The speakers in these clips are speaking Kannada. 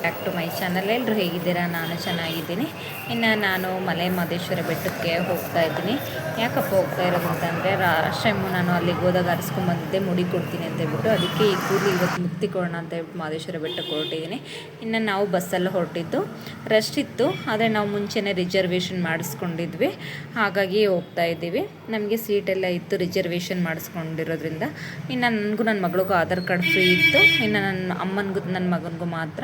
Back to my channel. ಎಲ್ಲರೂ ಹೇಗಿದ್ದೀರಾ? ನಾನು ಚೆನ್ನಾಗಿದ್ದೀನಿ. ಇನ್ನು ನಾನು ಮಲೆ ಮಹದೇಶ್ವರ ಬೆಟ್ಟಕ್ಕೆ ಹೋಗ್ತಾ ಇದ್ದೀನಿ. ಯಾಕಪ್ಪ ಹೋಗ್ತಾ ಇರೋದು ಅಂತಂದರೆ, ಲಾಸ್ಟ್ ಟೈಮು ನಾನು ಅಲ್ಲಿಗೆ ಹೋದಾಗ ಅರಿಸ್ಕೊಂಬಂದಿದ್ದೆ ಮುಡಿ ಕೊಡ್ತೀನಿ ಅಂತ ಹೇಳ್ಬಿಟ್ಟು, ಅದಕ್ಕೆ ಈ ಕೂದಲು ಇವತ್ತು ಮುಕ್ತಿ ಕೊಡೋಣ ಅಂತ ಹೇಳ್ಬಿಟ್ಟು ಮಹದೇಶ್ವರ ಬೆಟ್ಟಕ್ಕೆ ಹೊರಟಿದ್ದೀನಿ. ಇನ್ನು ನಾವು ಬಸ್ಸಲ್ಲಿ ಹೊರಟಿದ್ದು, ರಶ್ ಇತ್ತು, ಆದರೆ ನಾವು ಮುಂಚೆನೇ ರಿಸರ್ವೇಷನ್ ಮಾಡಿಸ್ಕೊಂಡಿದ್ವಿ, ಹಾಗಾಗಿ ಹೋಗ್ತಾ ಇದ್ದೀವಿ. ನಮಗೆ ಸೀಟೆಲ್ಲ ಇತ್ತು ರಿಸರ್ವೇಷನ್ ಮಾಡಿಸ್ಕೊಂಡಿರೋದ್ರಿಂದ. ಇನ್ನು ನನಗೂ ನನ್ನ ಮಗಳಿಗೂ ಆಧಾರ್ ಕಾರ್ಡ್ ಫ್ರೀ ಇತ್ತು. ಇನ್ನು ನನ್ನ ಅಮ್ಮನಿಗೂ ನನ್ನ ಮಗನಿಗೂ ಮಾತ್ರ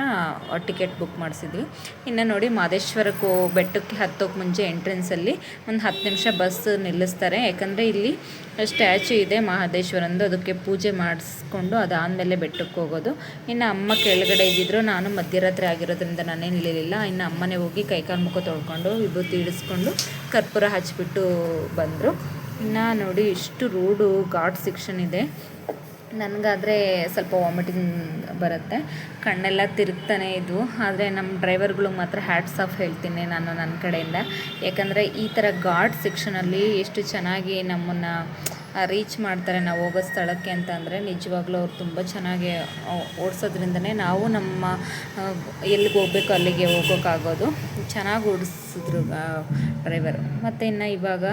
ಟಿಕೆಟ್ ಬುಕ್ ಮಾಡಿಸಿದ್ವಿ. ಇನ್ನು ನೋಡಿ, ಮಹದೇಶ್ವರಕ್ಕೂ ಬೆಟ್ಟಕ್ಕೆ ಹತ್ತೋಕೆ ಮುಂಚೆ ಎಂಟ್ರೆನ್ಸಲ್ಲಿ ಒಂದು 10 ನಿಮಿಷ ಬಸ್ ನಿಲ್ಲಿಸ್ತಾರೆ. ಯಾಕಂದರೆ ಇಲ್ಲಿ ಸ್ಟ್ಯಾಚು ಇದೆ ಮಹದೇಶ್ವರಂದು, ಅದಕ್ಕೆ ಪೂಜೆ ಮಾಡಿಸ್ಕೊಂಡು ಅದಾದಮೇಲೆ ಬೆಟ್ಟಕ್ಕೆ ಹೋಗೋದು. ಇನ್ನು ಅಮ್ಮ ಕೆಳಗಡೆ ಇದ್ದಿದ್ರು, ನಾನು ಮಧ್ಯರಾತ್ರಿ ಆಗಿರೋದ್ರಿಂದ ನಾನೇನು ಇರಲಿಲ್ಲ. ಇನ್ನು ಅಮ್ಮನೇ ಹೋಗಿ ಕೈಕಾಲು ಮುಖ ತೊಳ್ಕೊಂಡು ವಿಭೂತಿ ಇಡಿಸ್ಕೊಂಡು ಕರ್ಪೂರ ಹಚ್ಚಿಬಿಟ್ಟು ಬಂದರು. ಇನ್ನು ನೋಡಿ, ಇಷ್ಟು ರೋಡು ಘಾಟ್ ಸೆಕ್ಷನ್ ಇದೆ. ನನಗಾದರೆ ಸ್ವಲ್ಪ ವಾಮಿಟಿಂಗ್ ಬರುತ್ತೆ, ಕಣ್ಣೆಲ್ಲ ತಿರುಗ್ತಾನೆ ಇದ್ವು. ಆದರೆ ನಮ್ಮ ಡ್ರೈವರ್ಗಳಿಗೆ ಮಾತ್ರ ಹ್ಯಾಟ್ಸ್ ಆಫ್ ಹೇಳ್ತೀನಿ ನಾನು ನನ್ನ ಕಡೆಯಿಂದ. ಯಾಕಂದರೆ ಈ ಥರ ಘಾಟ್ ಸೆಕ್ಷನಲ್ಲಿ ಎಷ್ಟು ಚೆನ್ನಾಗಿ ನಮ್ಮನ್ನು ರೀಚ್ ಮಾಡ್ತಾರೆ ನಾವು ಹೋಗೋ ಸ್ಥಳಕ್ಕೆ ಅಂತ ಅಂದರೆ, ನಿಜವಾಗ್ಲೂ ಅವ್ರು ತುಂಬ ಚೆನ್ನಾಗಿ ಓಡಿಸೋದ್ರಿಂದನೇ ನಾವು ನಮ್ಮ ಎಲ್ಲಿಗೆ ಹೋಗಬೇಕು ಅಲ್ಲಿಗೆ ಹೋಗೋಕ್ಕಾಗೋದು. ಚೆನ್ನಾಗಿ ಓಡಿಸಿದ್ರು ಡ್ರೈವರು. ಮತ್ತು ಇನ್ನು ಇವಾಗ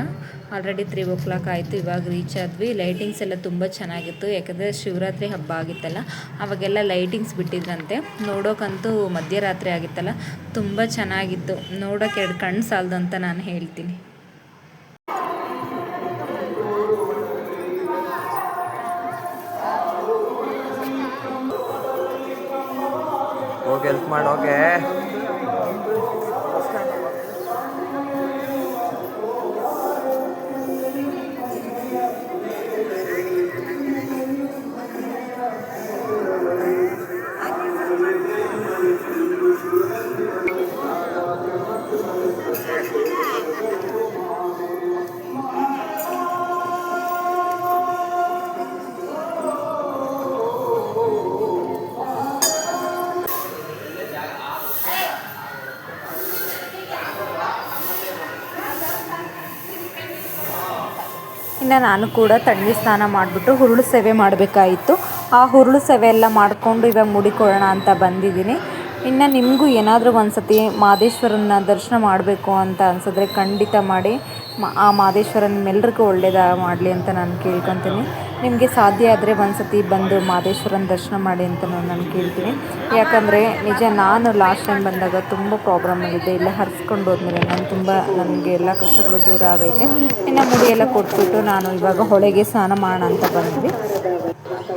ಆಲ್ರೆಡಿ 3 o'clock ಆಯಿತು, ಇವಾಗ ರೀಚ್ ಆದ್ವಿ. ಲೈಟಿಂಗ್ಸ್ ಎಲ್ಲ ತುಂಬ ಚೆನ್ನಾಗಿತ್ತು, ಯಾಕಂದರೆ ಶಿವರಾತ್ರಿ ಹಬ್ಬ ಆಗಿತ್ತಲ್ಲ, ಅವಾಗೆಲ್ಲ ಲೈಟಿಂಗ್ಸ್ ಬಿಟ್ಟಿದ್ರಂತೆ. ನೋಡೋಕ್ಕಂತೂ ಮಧ್ಯರಾತ್ರಿ ಆಗಿತ್ತಲ್ಲ, ತುಂಬ ಚೆನ್ನಾಗಿತ್ತು. ನೋಡೋಕೆ 2 ಕಣ್ಣು ಸಾಲದು ಅಂತ ನಾನು ಹೇಳ್ತೀನಿ. ಹೋಗಿ ಹೆಲ್ಪ್ ಮಾಡೋಕೆ. ಇನ್ನು ನಾನು ಕೂಡ ತಣ್ಣೀರು ಸ್ನಾನ ಮಾಡಿಬಿಟ್ಟು ಹುರುಳು ಸೇವೆ ಮಾಡಬೇಕಾಯಿತು. ಆ ಹುರುಳು ಸೇವೆ ಎಲ್ಲ ಮಾಡಿಕೊಂಡು ಇವಾಗ ಮುಡಿಕೊಳ್ಳೋಣ ಅಂತ ಬಂದಿದ್ದೀನಿ. ಇನ್ನು ನಿಮಗೂ ಏನಾದರೂ ಒಂದು ಸತಿ ಮಹದೇಶ್ವರನ ದರ್ಶನ ಮಾಡಬೇಕು ಅಂತ ಅನಿಸಿದ್ರೆ ಖಂಡಿತ ಮಾಡಿ. ಆ ಮಹದೇಶ್ವರನ ನಿಮ್ಮೆಲ್ರಿಗೂ ಒಳ್ಳೇದು ಮಾಡಲಿ ಅಂತ ನಾನು ಕೇಳ್ಕೊತೀನಿ. ನಿಮಗೆ ಸಾಧ್ಯ ಆದರೆ ಒಂದು ಸತಿ ಬಂದು ಮಹದೇಶ್ವರನ ದರ್ಶನ ಮಾಡಿ ಅಂತ ನಾನು ಕೇಳ್ತೀನಿ. ಯಾಕಂದರೆ ನಿಜ, ನಾನು ಲಾಸ್ಟ್ ಟೈಮ್ ಬಂದಾಗ ತುಂಬ ಪ್ರಾಬ್ಲಮ್ ಆಗಿದೆ. ಇಲ್ಲ ಹರಿಸ್ಕೊಂಡು ಹೋದ್ಮೇಲೆ ನನಗೆ ಎಲ್ಲ ಕಷ್ಟಗಳು ದೂರ ಆಗೈತೆ. ಇನ್ನು ಮುಡಿ ಎಲ್ಲ ಕೊಟ್ಬಿಟ್ಟು ನಾನು ಇವಾಗ ಹೊಳೆಗೆ ಸ್ನಾನ ಮಾಡೋಣ ಅಂತ ಬಂದ್ವಿ.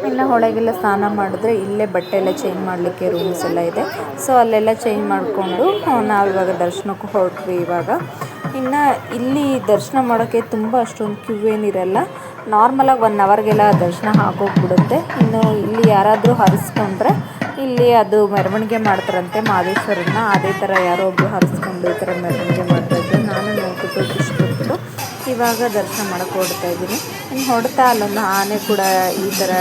ಇನ್ನು ಹೊಳೆಗೆಲ್ಲ ಸ್ನಾನ ಮಾಡಿದ್ರೆ ಇಲ್ಲೇ ಬಟ್ಟೆ ಎಲ್ಲ ಚೇಂಜ್ ಮಾಡಲಿಕ್ಕೆ ರೂಮ್ಸ್ ಎಲ್ಲ ಇದೆ. ಸೊ ಅಲ್ಲೆಲ್ಲ ಚೇಂಜ್ ಮಾಡಿಕೊಂಡು ನಾವಿವಾಗ ದರ್ಶನಕ್ಕೆ ಹೊರಟ್ವಿ ಇವಾಗ. ಇನ್ನು ಇಲ್ಲಿ ದರ್ಶನ ಮಾಡೋಕ್ಕೆ ತುಂಬ ಅಷ್ಟೊಂದು ಕ್ಯೂ ಏನಿರಲ್ಲ. ನಾರ್ಮಲಾಗಿ 1 hourಗೆಲ್ಲ ದರ್ಶನ ಆಗೋಗ್ಬಿಡುತ್ತೆ. ಇನ್ನು ಇಲ್ಲಿ ಯಾರಾದರೂ ಹರಿಸ್ಕೊಂಡ್ರೆ ಇಲ್ಲಿ ಅದು ಮೆರವಣಿಗೆ ಮಾಡ್ತಾರಂತೆ ಮಹದೇಶ್ವರನ್ನ. ಅದೇ ಥರ ಯಾರೋ ಒಬ್ಬರು ಹರಿಸ್ಕೊಂಡು ಈ ಥರ ಮೆರವಣಿಗೆ ಮಾಡ್ತಾಯಿದ್ರು. ನಾನು ನೋಡ್ಬಿಟ್ಟು ಖುಷಿಪಟ್ಟು ಇವಾಗ ದರ್ಶನ ಮಾಡೋಕ್ಕೆ ಹೊರಡ್ತಾ ಇದ್ದೀನಿ. ಇನ್ನು ಹೊರಡ್ತಾ ಅಲ್ಲೊಂದು ಆನೆ ಕೂಡ ಈ ಥರ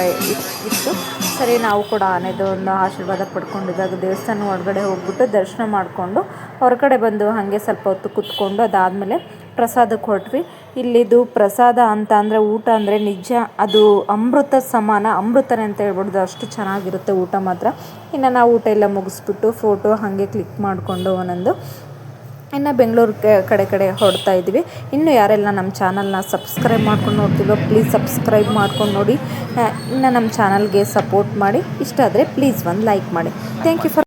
ಇತ್ತು. ಸರಿ, ನಾವು ಕೂಡ ಆನೆದು ಒಂದು ಆಶೀರ್ವಾದ ಪಡ್ಕೊಂಡು ಇವಾಗ ದೇವಸ್ಥಾನ ಒಳಗಡೆ ಹೋಗ್ಬಿಟ್ಟು ದರ್ಶನ ಮಾಡಿಕೊಂಡು ಹೊರಗಡೆ ಬಂದು ಹಾಗೆ ಸ್ವಲ್ಪ ಹೊತ್ತು ಕೂತ್ಕೊಂಡು ಅದಾದಮೇಲೆ ಪ್ರಸಾದಕ್ಕೆ ಹೊರಟ್ವಿ. ಇಲ್ಲಿದು ಪ್ರಸಾದ ಅಂತ ಅಂದರೆ, ಊಟ ಅಂದರೆ ನಿಜ ಅದು ಅಮೃತ ಸಮಾನ, ಅಮೃತನೇ ಅಂತ ಹೇಳ್ಬಿಡ್ದು, ಅಷ್ಟು ಚೆನ್ನಾಗಿರುತ್ತೆ ಊಟ ಮಾತ್ರ. ಇನ್ನು ನಾವು ಊಟ ಎಲ್ಲ ಮುಗಿಸ್ಬಿಟ್ಟು ಫೋಟೋ ಹಾಗೆ ಕ್ಲಿಕ್ ಮಾಡಿಕೊಂಡು ಒಂದೊಂದು ಇನ್ನು ಬೆಂಗಳೂರು ಕಡೆ ಹೊರಡ್ತಾ ಇದ್ದೀವಿ. ಇನ್ನು ಯಾರೆಲ್ಲ ನಮ್ಮ ಚಾನಲ್ನ ಸಬ್ಸ್ಕ್ರೈಬ್ ಮಾಡ್ಕೊಂಡು ನೋಡ್ತೀವೋ ಪ್ಲೀಸ್ ಸಬ್ಸ್ಕ್ರೈಬ್ ಮಾಡ್ಕೊಂಡು ನೋಡಿ. ಇನ್ನು ನಮ್ಮ ಚಾನಲ್ಗೆ ಸಪೋರ್ಟ್ ಮಾಡಿ. ಇಷ್ಟ ಆದರೆ ಪ್ಲೀಸ್ ಒಂದು ಲೈಕ್ ಮಾಡಿ. Thank you for